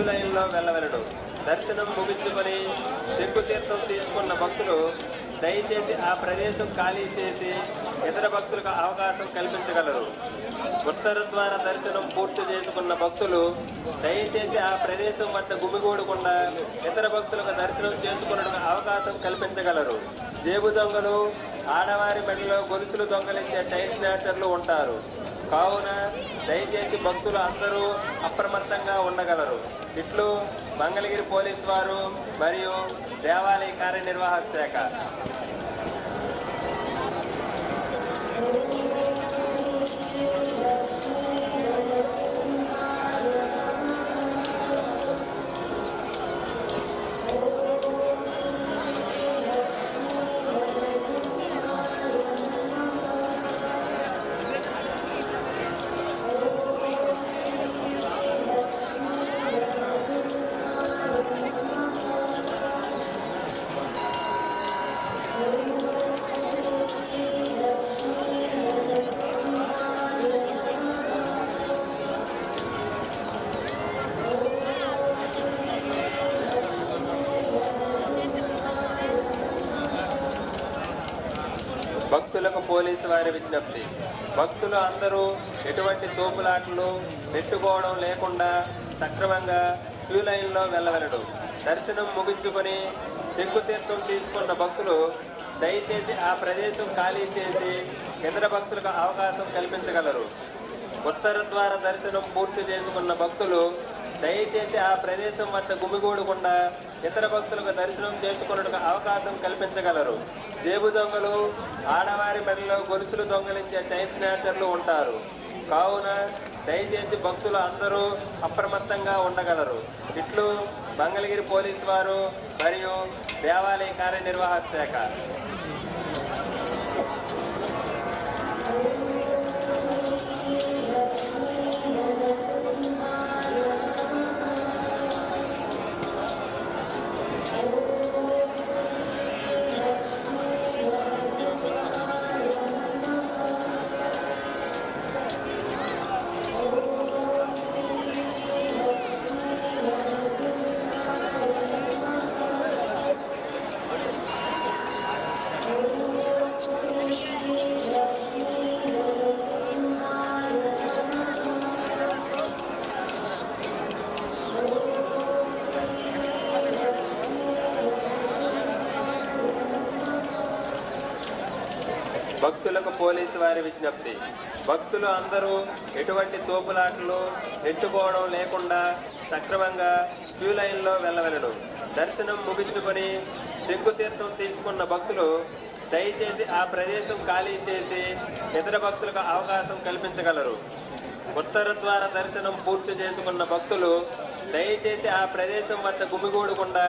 Queue లైన్లో వెళ్ళవలెను. దర్శనం ముగించుకొని శంకుతీర్థం తీసుకున్న భక్తులు దయచేసి ఆ ప్రదేశం ఖాళీ చేసి ఇతర భక్తులకు అవకాశం కల్పించగలరు. ఉత్తర ద్వార దర్శనం పూర్తి చేసుకున్న భక్తులు దయచేసి ఆ ప్రదేశం వద్ద గుమిగూడకుండా ఇతర భక్తులకు దర్శనం చేసుకున్నట్టుకు అవకాశం కల్పించగలరు. జేబు దొంగలు, ఆడవారి మెడలో గొలుసులు దొంగలించే చైన్ స్నాచర్లు ఉంటారు. కావున దయచేసి భక్తులు అందరూ అప్రమత్తంగా ఉండగలరు. ఇట్లు మంగళగిరి పోలీసు వారు మరియు దేవాలయ కార్యనిర్వాహక శాఖ. భక్తులకు పోలీసు వారి విజ్ఞప్తి. భక్తులు అందరూ ఎటువంటి తోపులాటలు నెట్టుకోవడం లేకుండా సక్రమంగా క్యూ లైన్లో వెళ్ళవలెను. దర్శనం ముగించుకొని శంకుతీర్థం తీసుకున్న భక్తులు దయచేసి ఆ ప్రదేశం ఖాళీ చేసి ఇతర భక్తులకు అవకాశం కల్పించగలరు. ఉత్తర ద్వార దర్శనం పూర్తి చేసుకున్న భక్తులు దయచేసి ఆ ప్రదేశం వద్ద గుమిగూడకుండా ఇతర భక్తులకు దర్శనం చేసుకున్నట్టుకు అవకాశం కల్పించగలరు. జేబు దొంగలు, ఆడవారి మెడలో గొలుసులు దొంగలించే చైన్ స్నాచర్లు ఉంటారు. కావున దయచేసి భక్తులు అందరూ అప్రమత్తంగా ఉండగలరు. ఇట్లు మంగళగిరి పోలీసు వారు మరియు దేవాలయ కార్యనిర్వాహక శాఖ. భక్తులకు పోలీసు వారి విజ్ఞప్తి. భక్తులు అందరూ ఎటువంటి తోపులాటలు నెట్టుకోవడం లేకుండా సక్రమంగా క్యూ లైన్లో వెళ్ళవలెను. దర్శనం ముగించుకొని శంకుతీర్థం తీసుకున్న భక్తులు దయచేసి ఆ ప్రదేశం ఖాళీ చేసి ఇతర భక్తులకు అవకాశం కల్పించగలరు. ఉత్తర ద్వార దర్శనం పూర్తి చేసుకున్న భక్తులు దయచేసి ఆ ప్రదేశం వద్ద గుమిగూడకుండా